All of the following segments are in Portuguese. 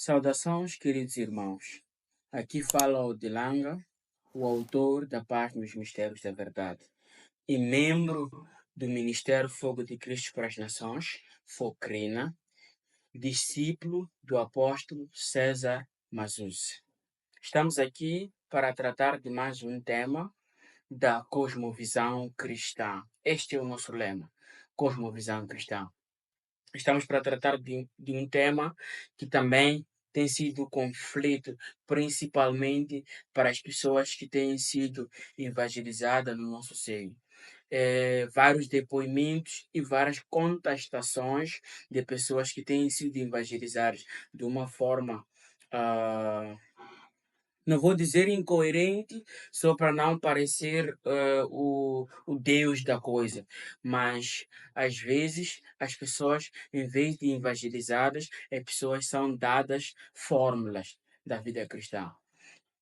Saudações, queridos irmãos. Aqui fala o Dilanga, o autor da Página dos Mistérios da Verdade e membro do Ministério Fogo de Cristo para as Nações, Focrina, discípulo do apóstolo César Mazuz. Estamos aqui para tratar de mais um tema da cosmovisão cristã. Este é o nosso lema, cosmovisão cristã. Estamos para tratar de um tema que também tem sido conflito, principalmente para as pessoas que têm sido evangelizadas no nosso seio. Vários depoimentos e várias contestações de pessoas que têm sido evangelizadas de uma forma ah, não vou dizer incoerente, só para não parecer o Deus da coisa, mas às vezes as pessoas, em vez de evangelizadas, as pessoas são dadas fórmulas da vida cristã.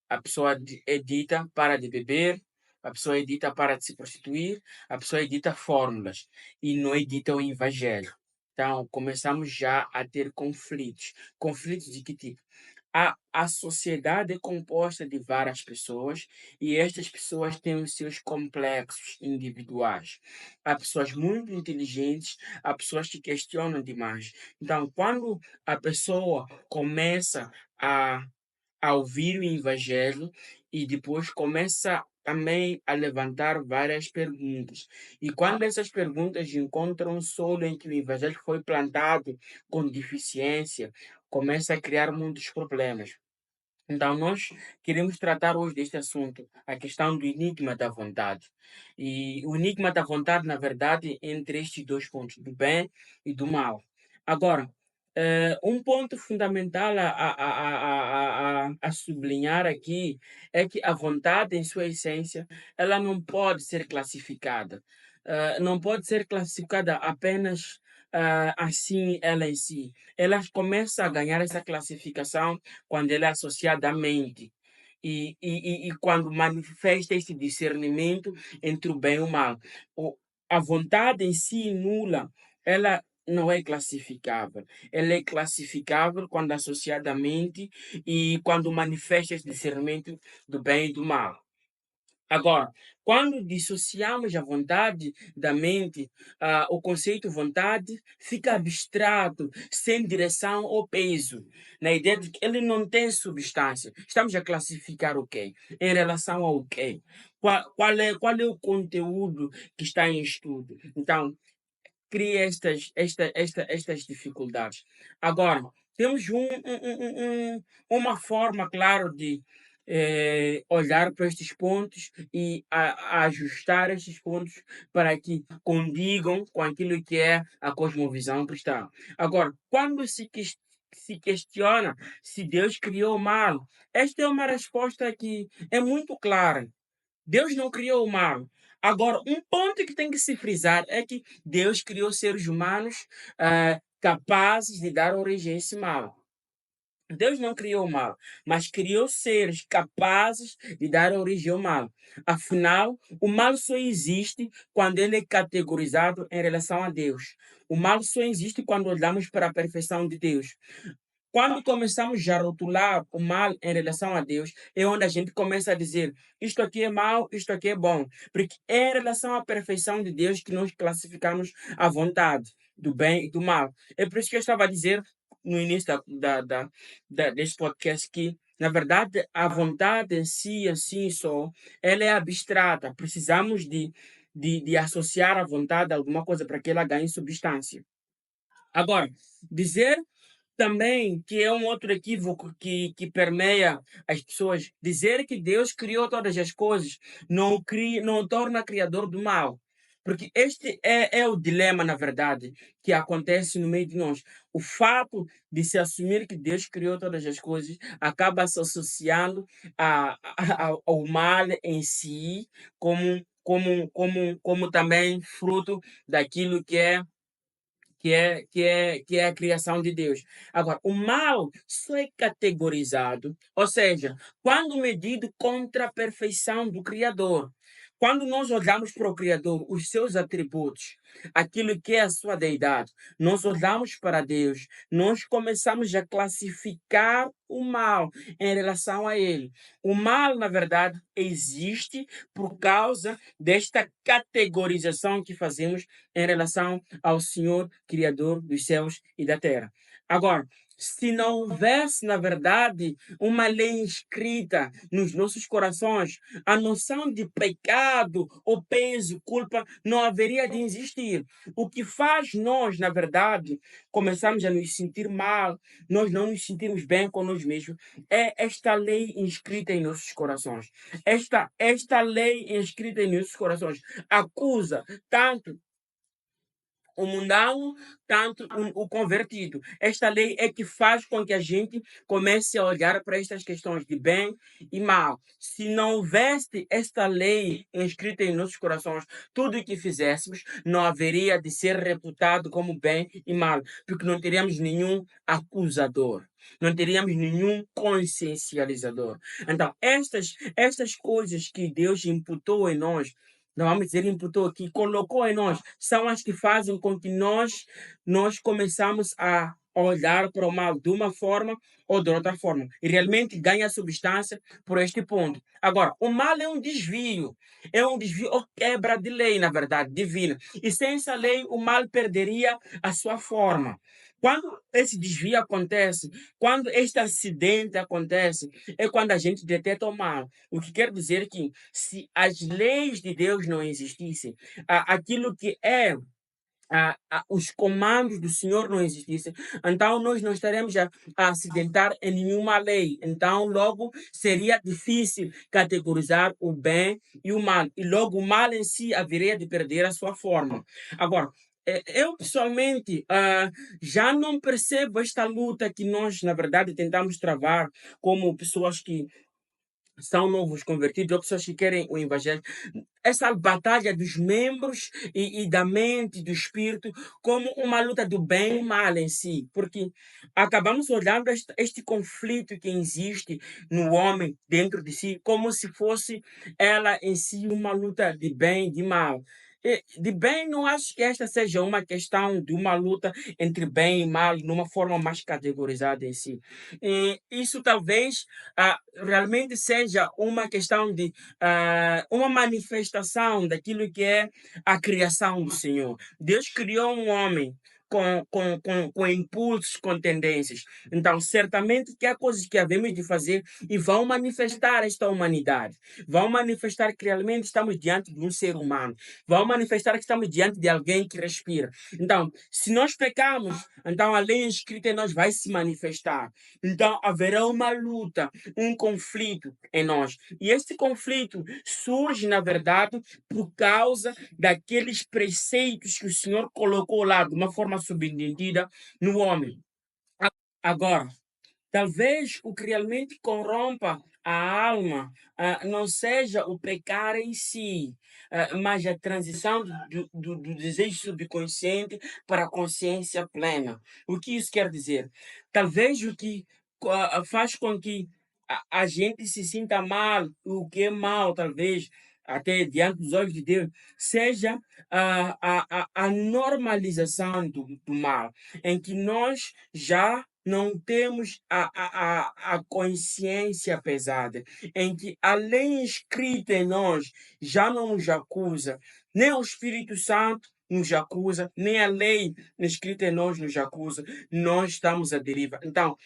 A pessoa é dita para de beber, a pessoa é dita para de se prostituir, a pessoa é dita fórmulas e não é dita o evangelho. Então, começamos já a ter conflitos. Conflitos de que tipo? A sociedade é composta de várias pessoas e estas pessoas têm os seus complexos individuais. Há pessoas muito inteligentes, há pessoas que questionam demais. Então, quando a pessoa começa a ouvir o evangelho e depois começa também a levantar várias perguntas. E quando essas perguntas encontram um solo em que o evangelho foi plantado com deficiência, começa a criar muitos problemas. Então, nós queremos tratar hoje deste assunto, a questão do enigma da vontade. E o enigma da vontade, na verdade, entre estes dois pontos, do bem e do mal. Agora, um ponto fundamental a sublinhar aqui é que a vontade, em sua essência, ela não pode ser classificada. Não pode ser classificada apenas assim, ela em si. Ela começa a ganhar essa classificação quando ela é associada à mente. E quando manifesta esse discernimento entre o bem e o mal. O, a vontade em si nula, ela não é classificável. Ela é classificável quando associada à mente e quando manifesta esse discernimento do bem e do mal. Agora, quando dissociamos a vontade da mente, o conceito vontade fica abstrato, sem direção ou peso, na ideia de que ele não tem substância. Estamos a classificar o quê? Em relação ao quê? Qual é o conteúdo que está em estudo? Então, cria estas dificuldades. Agora, temos uma forma, claro, de olhar para estes pontos e a ajustar estes pontos para que condigam com aquilo que é a cosmovisão cristã. Agora, quando se questiona se Deus criou o mal, esta é uma resposta que é muito clara. Deus não criou o mal. Agora, um ponto que tem que se frisar é que Deus criou seres humanos capazes de dar origem a esse mal. Deus não criou o mal, mas criou seres capazes de dar origem ao mal. Afinal, o mal só existe quando ele é categorizado em relação a Deus. O mal só existe quando olhamos para a perfeição de Deus. Quando começamos a rotular o mal em relação a Deus, é onde a gente começa a dizer isto aqui é mal, isto aqui é bom. Porque é em relação à perfeição de Deus que nós classificamos a vontade do bem e do mal. É por isso que eu estava a dizer no início deste podcast que, na verdade, a vontade em si, assim só, ela é abstrata. Precisamos de associar a vontade a alguma coisa para que ela ganhe substância. Agora, dizer também, que é um outro equívoco que permeia as pessoas, dizer que Deus criou todas as coisas não torna criador do mal. Porque este é o dilema, na verdade, que acontece no meio de nós. O fato de se assumir que Deus criou todas as coisas acaba se associando ao mal em si como também fruto daquilo que é a criação de Deus. Agora, o mal só é categorizado, ou seja, quando medido contra a perfeição do Criador. Quando nós olhamos para o Criador, os seus atributos, aquilo que é a sua deidade, nós olhamos para Deus, nós começamos a classificar o mal em relação a Ele. O mal, na verdade, existe por causa desta categorização que fazemos em relação ao Senhor, Criador dos céus e da terra. Agora, se não houvesse, na verdade, uma lei escrita nos nossos corações, a noção de pecado, ou peso, culpa, não haveria de existir. O que faz nós, na verdade, começarmos a nos sentir mal, nós não nos sentimos bem com nós mesmos, é esta lei inscrita em nossos corações. Esta lei inscrita em nossos corações acusa tanto o mundano, tanto o convertido. Esta lei é que faz com que a gente comece a olhar para estas questões de bem e mal. Se não houvesse esta lei inscrita em nossos corações, tudo o que fizéssemos não haveria de ser reputado como bem e mal, porque não teríamos nenhum acusador. Não teríamos nenhum consciencializador. Então, estas coisas que Deus imputou em nós, não vamos dizer imputou aqui, colocou em nós, são as que fazem com que nós começamos a olhar para o mal de uma forma ou de outra forma. E realmente ganha substância por este ponto. Agora, o mal é um desvio ou quebra de lei, na verdade, divina. E sem essa lei, o mal perderia a sua forma. Quando esse desvio acontece, quando este acidente acontece, é quando a gente detecta o mal. O que quer dizer que, se as leis de Deus não existissem, aquilo que é os comandos do Senhor não existissem, então nós não estaremos a acidentar em nenhuma lei. Então, logo, seria difícil categorizar o bem e o mal. E logo, o mal em si haveria de perder a sua forma. Agora, eu pessoalmente já não percebo esta luta que nós, na verdade, tentamos travar como pessoas que são novos convertidos ou pessoas que querem o evangelho, essa batalha dos membros e da mente, do espírito, como uma luta do bem e mal em si, porque acabamos olhando este conflito que existe no homem dentro de si, como se fosse ela em si uma luta de bem e de mal. E de bem, não acho que esta seja uma questão de uma luta entre bem e mal, numa forma mais categorizada em si. E isso talvez realmente seja uma questão de uma manifestação daquilo que é a criação do Senhor. Deus criou um homem com impulsos, com tendências. Então, certamente que há coisas que havemos de fazer e vão manifestar esta humanidade. Vão manifestar que realmente estamos diante de um ser humano. Vão manifestar que estamos diante de alguém que respira. Então, se nós pecamos, então a lei escrita em nós vai se manifestar. Então, haverá uma luta, um conflito em nós. E este conflito surge, na verdade, por causa daqueles preceitos que o Senhor colocou lá de uma forma subentendida no homem. Agora, talvez o que realmente corrompa a alma não seja o pecar em si, mas a transição do desejo subconsciente para a consciência plena. O que isso quer dizer? Talvez o que faz com que a gente se sinta mal, o que é mal, talvez, até diante dos olhos de Deus, seja a normalização do mal, em que nós já não temos a consciência pesada, em que a lei escrita em nós já não nos acusa, nem o Espírito Santo nos acusa, nem a lei escrita em nós nos acusa, nós estamos à deriva. Então,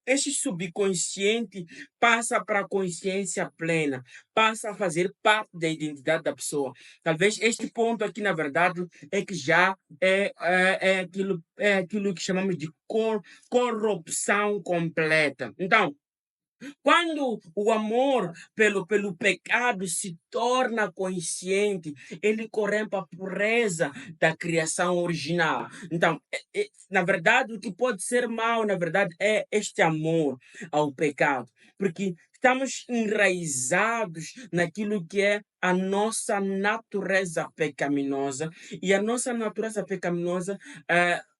este subconsciente passa para a consciência plena, passa a fazer parte da identidade da pessoa. Talvez este ponto aqui, na verdade, é que já é aquilo que chamamos de corrupção completa. Então, quando o amor pelo pecado se torna consciente, ele corrompe a pureza da criação original. Então, na verdade, o que pode ser mal, na verdade, é este amor ao pecado, porque estamos enraizados naquilo que é a nossa natureza pecaminosa, e a nossa natureza pecaminosa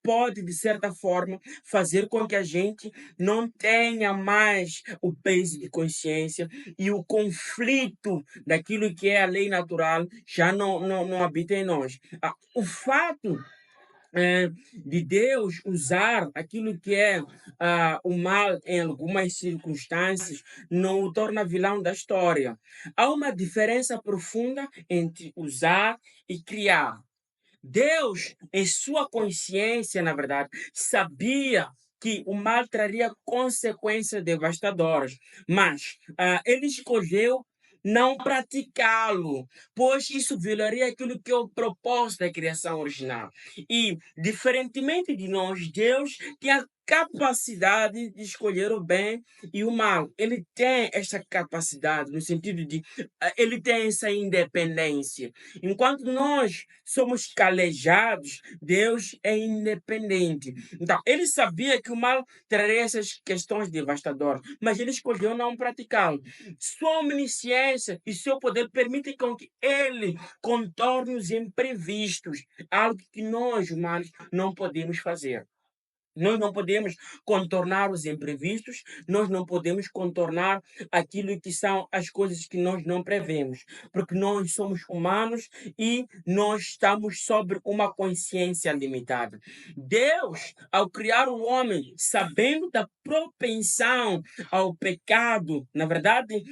pode, de certa forma, fazer com que a gente não tenha mais o peso de consciência e o conflito daquilo que é a lei natural já não habita em nós. O fato de Deus usar aquilo que é o mal em algumas circunstâncias não o torna vilão da história. Há uma diferença profunda entre usar e criar. Deus, em sua consciência, na verdade, sabia que o mal traria consequências devastadoras, mas ele escolheu não praticá-lo, pois isso violaria aquilo que é o propósito da criação original. E, diferentemente de nós, Deus tem a capacidade de escolher o bem e o mal. Ele tem essa capacidade, no sentido de ele tem essa independência. Enquanto nós somos calejados, Deus é independente. Então, ele sabia que o mal traria essas questões devastadoras, mas ele escolheu não praticá-lo. Sua omnisciência e seu poder permitem com que ele contorne os imprevistos, algo que nós, humanos, não podemos fazer. Nós não podemos contornar os imprevistos, nós não podemos contornar aquilo que são as coisas que nós não prevemos, porque nós somos humanos e nós estamos sobre uma consciência limitada. Deus, ao criar o homem, sabendo da propensão ao pecado, na verdade,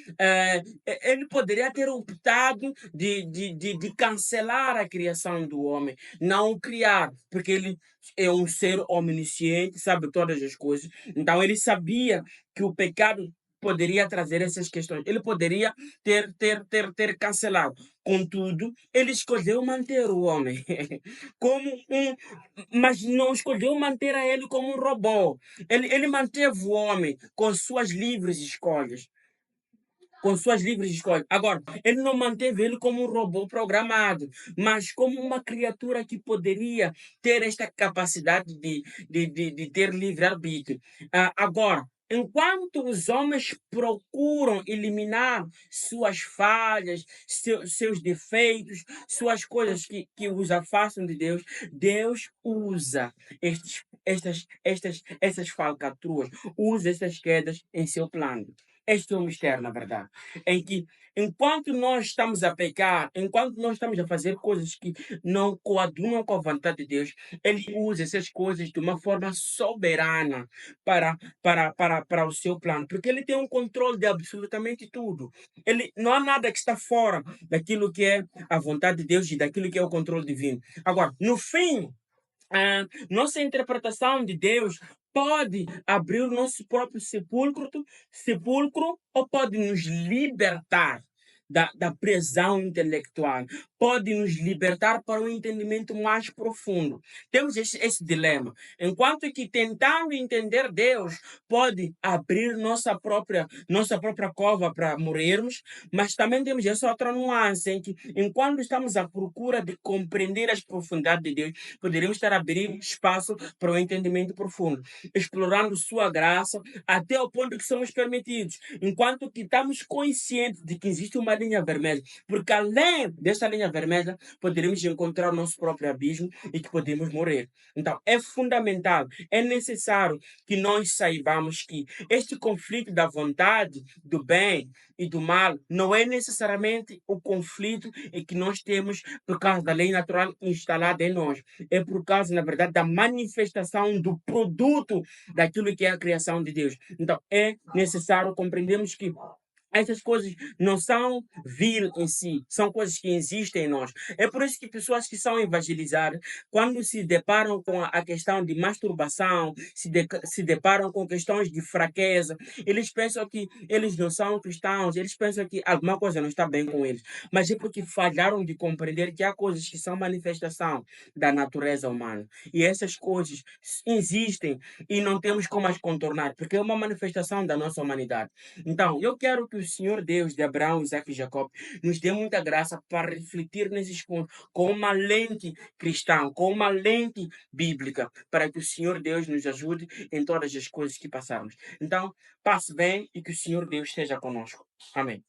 ele poderia ter optado de cancelar a criação do homem, não o criar, porque ele é um ser omnisciente, sabe todas as coisas. Então ele sabia que o pecado poderia trazer essas questões. Ele poderia ter cancelado. Contudo, ele escolheu manter o homem como mas não escolheu manter a ele como um robô. Ele manteve o homem com suas livres escolhas, com suas livres escolhas. Agora, ele não manteve ele como um robô programado, mas como uma criatura que poderia ter esta capacidade de ter livre-arbítrio. Agora, enquanto os homens procuram eliminar suas falhas, seus defeitos, suas coisas que os afastam de Deus, Deus usa essas falcatruas, usa essas quedas em seu plano. Este é o mistério, na verdade, em que enquanto nós estamos a pecar, enquanto nós estamos a fazer coisas que não coadunam com a vontade de Deus, Ele usa essas coisas de uma forma soberana para o seu plano, porque Ele tem um controle de absolutamente tudo. Não há nada que está fora daquilo que é a vontade de Deus e daquilo que é o controle divino. Agora, no fim, nossa interpretação de Deus pode abrir o nosso próprio sepulcro ou pode nos libertar da prisão intelectual, pode nos libertar para um entendimento mais profundo. Temos esse dilema. Enquanto que tentando entender Deus pode abrir nossa própria cova para morrermos, mas também temos essa outra nuance em que, enquanto estamos à procura de compreender as profundidades de Deus, poderíamos estar abrindo espaço para o entendimento profundo, explorando sua graça até o ponto que somos permitidos, enquanto que estamos conscientes de que existe uma linha vermelha, porque além dessa linha vermelha poderíamos encontrar o nosso próprio abismo e que podemos morrer. Então é fundamental, é necessário que nós saibamos que este conflito da vontade, do bem e do mal não é necessariamente o conflito que nós temos por causa da lei natural instalada em nós. É por causa, na verdade, da manifestação do produto daquilo que é a criação de Deus. Então, é necessário compreendermos que essas coisas não são vil em si, são coisas que existem em nós. É por isso que pessoas que são evangelizadas, quando se deparam com a questão de masturbação, se deparam com questões de fraqueza, eles pensam que eles não são cristãos, eles pensam que alguma coisa não está bem com eles. Mas é porque falharam de compreender que há coisas que são manifestação da natureza humana. E essas coisas existem e não temos como as contornar, porque é uma manifestação da nossa humanidade. Então, eu quero que o Senhor Deus de Abraão, Isaac e Jacó nos dê muita graça para refletir nesses pontos com uma lente cristã, com uma lente bíblica, para que o Senhor Deus nos ajude em todas as coisas que passarmos. Então, passe bem e que o Senhor Deus esteja conosco. Amém.